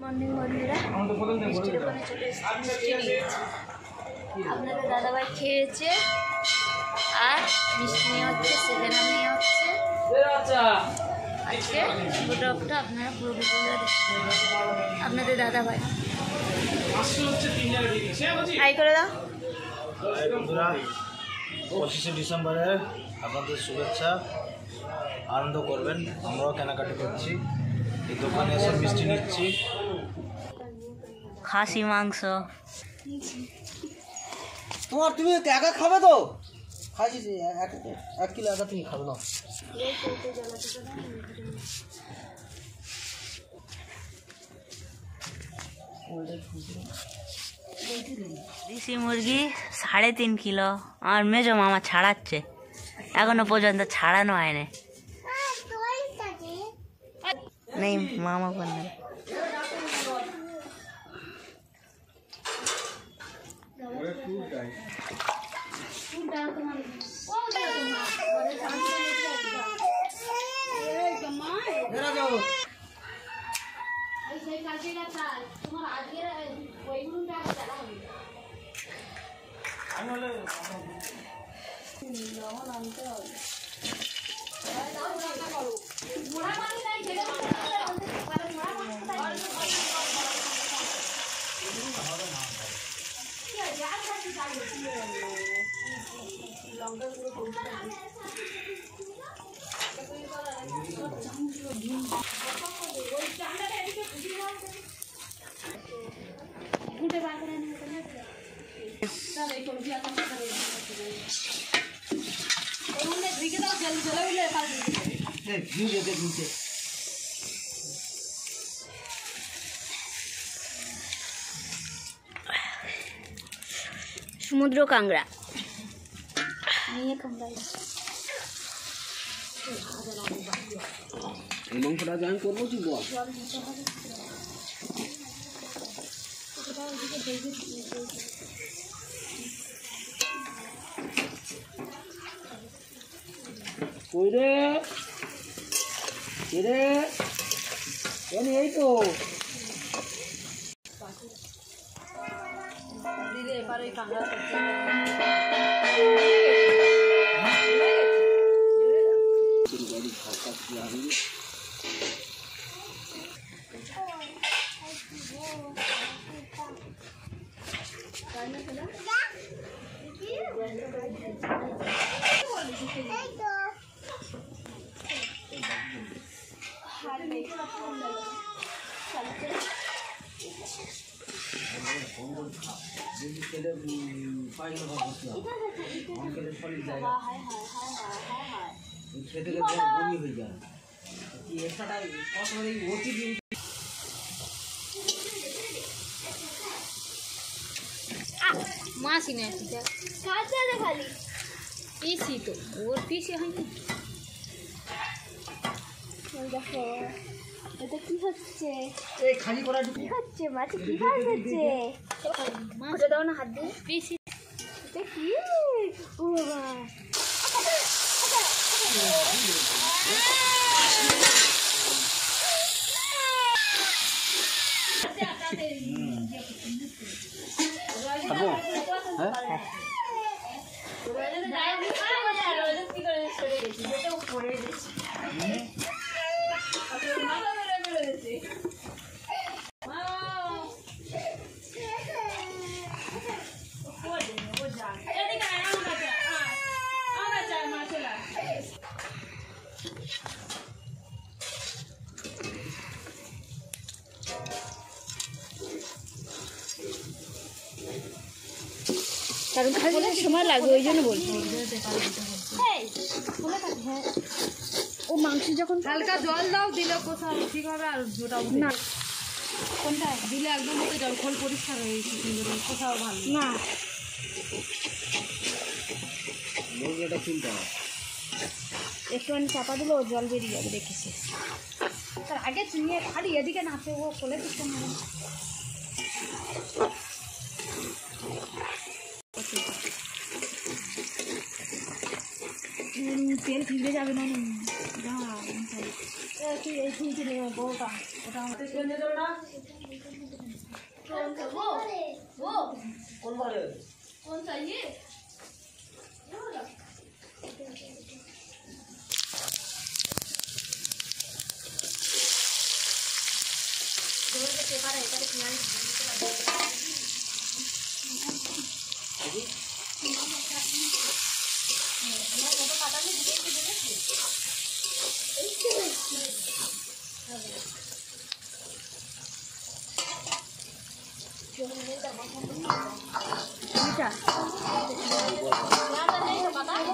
Morning বন্ধুরা, মিষ্টির দোকানে চলে এসেছি, মিষ্টি নিয়েছি। আপনাদের দাদাভাই খেয়েছে আর মিষ্টি নিয়ে হচ্ছে, সেকেন্ড নিয়ে হচ্ছে। আজকে ব্লগটা আপনারা পুরো ভিডিওটা দেখতে পাবেন। আপনাদের দাদাভাই হাই করে দাও। বন্ধুরা, 25শে ডিসেম্বরে আপনাদের শুভেচ্ছা, আনন্দ করবেন। আমরাও কেনাকাটি করছি, এই দোকানে এসে মিষ্টি নিচ্ছি। খাসি মাংস তোমার, তুমি একা খাবে তো? খাসি 1 কিলো একা তুমি খাবে না? দেশি মুরগি 3.5 কিলো আমার মেজো মামা ছাড়াচ্ছে, এখনো পর্যন্ত ছাড়ানো হয়নি। নেই মামা বললেন। সমুদ্র কাংড়া নিয়ে কাংড়াই মাংসটা আমি করবো কি বল? কই রে রে, এই তো দিলে এবারে কাংড়া করতে মাসি না খালি পিসি, তো ওর পিসি হয়নি। দেখো এটা কি হচ্ছে, খালি করা কি হচ্ছে মাছি, কি কাজ হচ্ছে? মাছ দাও না হাত দিয়ে। পিসি এটা কি? ও বাবা, কারণ খালি সময় লাগবে, ওই জন্য বলছি। ও মাংস যখন হালকা জল দাও, দিলে কোথাও ঠিক হবে। আর জোটা না, কোনটা দিলে একদম মতো জল খোল পরিষ্কার হয়ে গেছে, কোথাও ভালো না। একটুখানি চাপা দিলে ও জল বেরিয়ে যাবে, দেখেছি। তার আগে নিয়ে খালি এদিকে নাচে, ও খোলে দিচ্ছে না। তেল ভিজে যাবে না, তুই এই বউটা ওটা कौन सा ये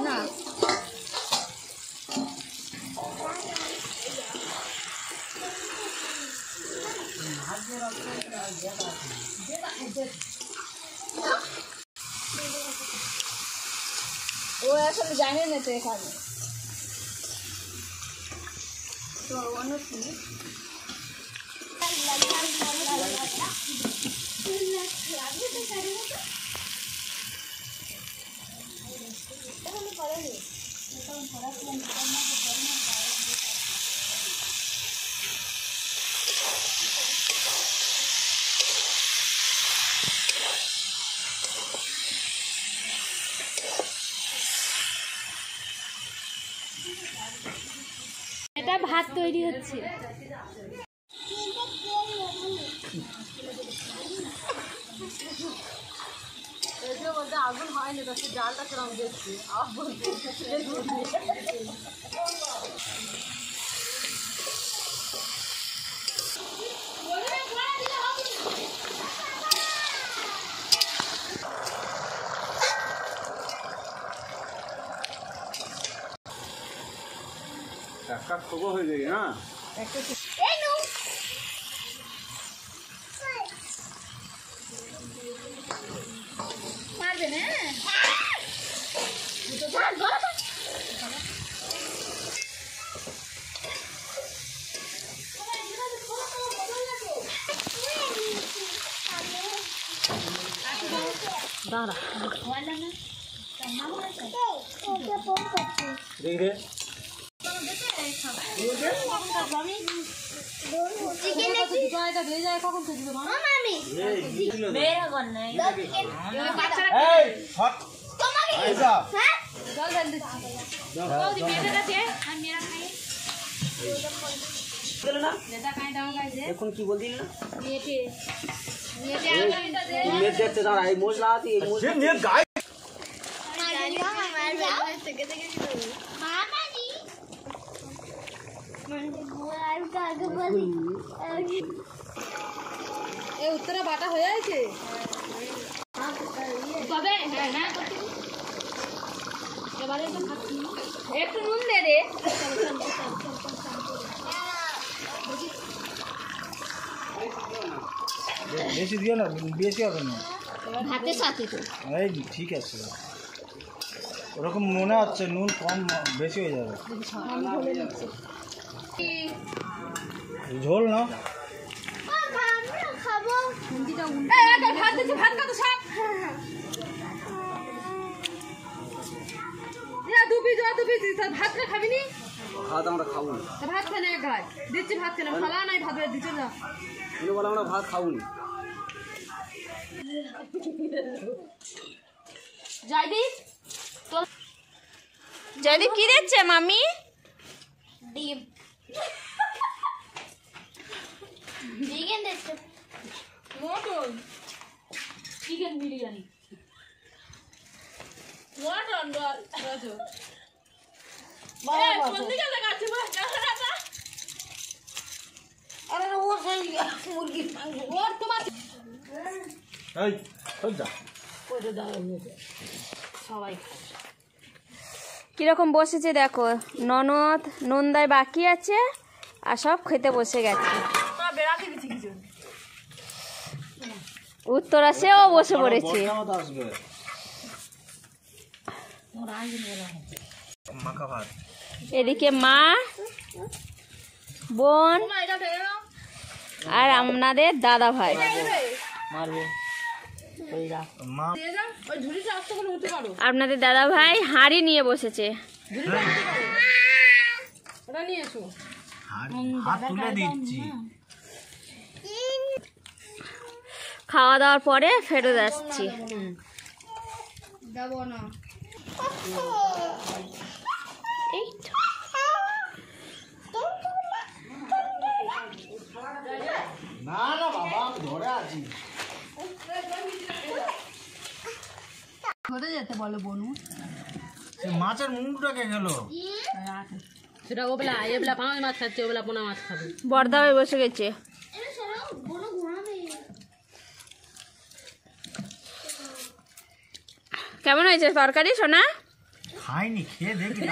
না ও আসলে জানে না তো এখানে তো অনেক এটা ভাত তৈরি হচ্ছে আগুন হয়নি তো সে জালটা কিরম দেখছি একটা খবর হয়ে যায় না মারবে না দাঁড়া দেখ রে কখন থেকে দিবে মা জল ঢাল দিচ্ছি এখন কি বললি না মেয়ে দেখতে দাঁড়া এই মশলা আতি এই মশলা এই উত্তরা বাটা হয়ে আছে তবে হ্যাঁ হ্যাঁ এবারে একটু নুন দে রে বেশি দিও না, বেশি হবে না। ভাতের সাথে তো এই ঠিক আছে, ওরকম মনে হচ্ছে নুন কম বেশি হয়ে যাবে। ঝোল না ভাত দিচ্ছি, ভাত খাতো সব ভাতটা খাবি নি? ভাত আমরা খাবো না। ভাত খানে গায়ে দিচ্ছি, ভাত খানে ফালা নাই, ভাত দিচ্ছে না বলে আমরা ভাত খাবো না। জয়দীপ তো জয়দীপ কি দিচ্ছে মামি? ডিম চিকেন দিচ্ছে, মটন চিকেন বিরিয়ানি মটন বল কিরকম বসেছে দেখো, ননদ নন্দায় বাকি আছে আর সব খেতে বসে গেছে। উত্তরা সেও বসে পড়েছে। এদিকে মা, বোন আর আপনাদের দাদা ভাই। আপনাদের দাদা ভাই হাঁড়ি নিয়ে বসেছে। খাওয়া দাওয়ার পরে ফেরত আসছি। দেবো না। এই না না বাবা আমি ধরে আছি। ধরে যেতে বলো বনু। সে মাছের মুন্ডুটাকে গেল। সেটা ওবেলা এবেলা পাঙাশ মাছ খাচ্ছে, ওবেলা পোনা মাছ খাবে। বর্দা হয়ে বসে গেছে। কেমন হয়েছে তরকারি সোনা? খাইনি, খেয়ে দেখি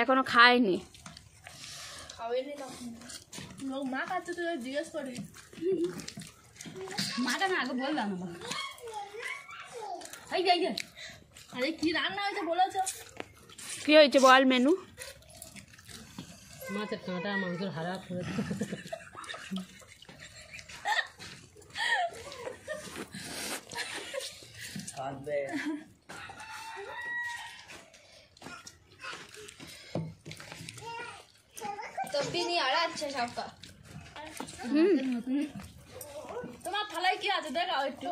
এখনো খাইনি। মা খাচ্ছে তো জিজ্ঞেস করি। মাটা না আগে বললাম না। এই যে আরে কি রান্না হয়েছে বলেছো? কি হয়েছে বল মেনু? মাছের কাঁটা, মাংসের হাড়া পুরো। तब भी नहीं आ रहा अच्छा सबका। তোমার থালায় কি আছে দেখাও একটু।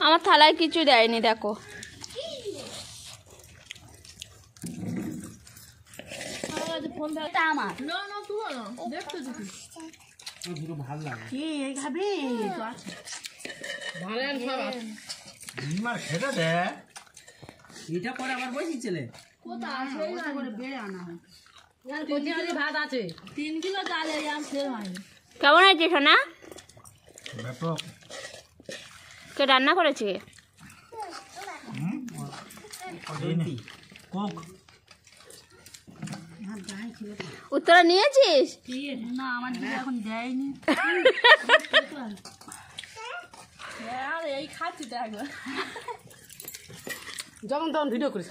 আমার থালায় কিছু দেয়নি দেখো। ফোন দাও আমার। না না তুই না দেখতে দিবি। দুটো ভালো লাগে। কি এই খাবি? তো আছে। ভালো আর সব আছে। ডিমার খেতে দে। এটা পরে আবার বসি চলে। কোথা আছে ওটা করে বেড়ে আনা হয়। কোটি ভাত আছে। 3 কিলো চাল এই আম শেষ হয়নি। কেমন হয়েছে সোনা? ব্যাপক। কে রান্না করেছে? কোক। উত্তরা নিয়েছিস? না আমার দিকে এখন দেয়নি। আরে এই খাচ্ছি তো একবার। যখন তখন ভিডিও করিস।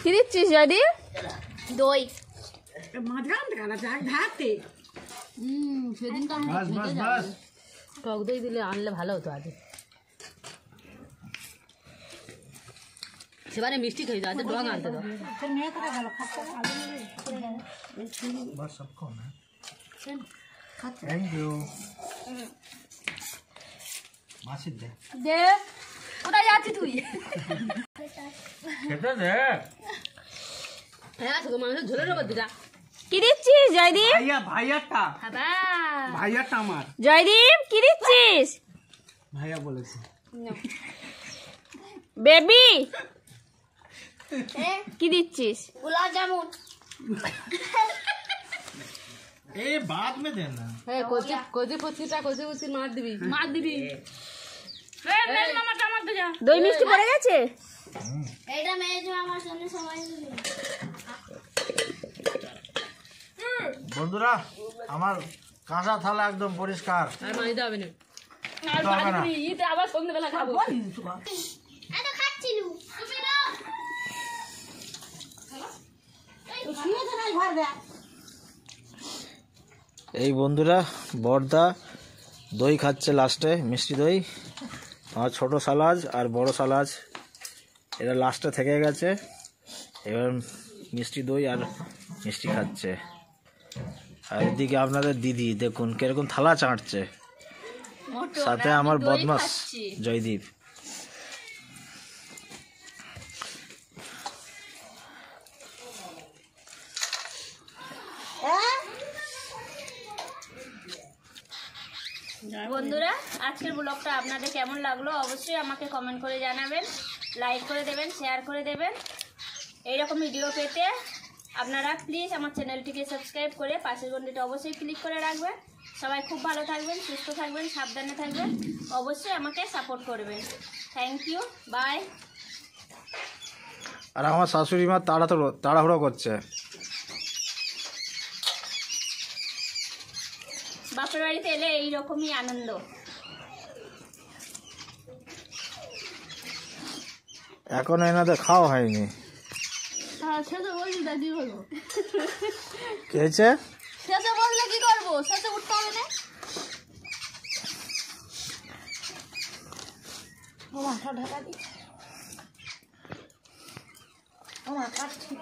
কি দিচ্ছিস যদি? দই। সেদিনটা বাস বাস বাস। টক দই দিলে আনলে ভালো হতো আজ। সেবারে মিষ্টি খেয়ে যাচ্ছে, ডং আনতে দাও। बस सबको ना थैंक यू मासी दे দে কোথায় যাচ্ছিস তুই? খেতে দে হ্যাঁ শুধু মাংস ঝোলের উপর দিটা। কি দিচ্ছিস জয়দীপ? ভাইয়াটা হ্যাঁ ভাইয়াটা আমার জয়দীপ কি দিচ্ছিস? ভাইয়া বলেছে বেবি কি দিচ্ছিস? গুলাব জামুন। ए बाद में देना হ্যাঁ কোচি কোচি পচিটা কোচি কোচি মার দিবি। মার দিবি। এই নে মামা টামাক দে যা। দই মিষ্টি পড়ে গেছে? এইটা মেজো আমার সামনে সবাই দিবি। বন্ধুরা আমার কাঁচা থালা একদম পরিষ্কার আর মাইতে হবে না। আর তো হবে না। বাড়ি ইতে আবার সন্ধ্যাবেলা খাবো। এটা খাচ্ছিলু তুমি না এই বন্ধুরা বড়দা দই খাচ্ছে লাস্টে মিষ্টি দই আর ছোট সালাজ আর বড় সালাজ এটা লাস্টে থেকে গেছে এবার মিষ্টি দই আর মিষ্টি খাচ্ছে আর এদিকে আপনাদের দিদি দেখুন কিরকম থালা চাটছে সাথে আমার বদমাস জয়দীপ বন্ধুরা আজকের ব্লগটা আপনাদের কেমন লাগলো অবশ্যই আমাকে কমেন্ট করে জানাবেন, লাইক করে দেবেন, শেয়ার করে দেবেন। এইরকম ভিডিও পেতে আপনারা প্লিজ আমার চ্যানেলটিকে সাবস্ক্রাইব করে পাশের ঘন্টিটা অবশ্যই ক্লিক করে রাখবেন। সবাই খুব ভালো থাকবেন, সুস্থ থাকবেন, সাবধানে থাকবেন, অবশ্যই আমাকে সাপোর্ট করবেন। Thank you, by. আর আমার শাশুড়ি মা তাড়াহুড়ো করছে বাপের বাড়িতে এলে এইরকমই আনন্দ। এখন এনাদের খাওয়া হয়নি শেষে বলছি তা কি করবো? কি হয়েছে শেষে বললে কি করবো? শেষে উঠতে হবে না। ঢাকা দি কাটছি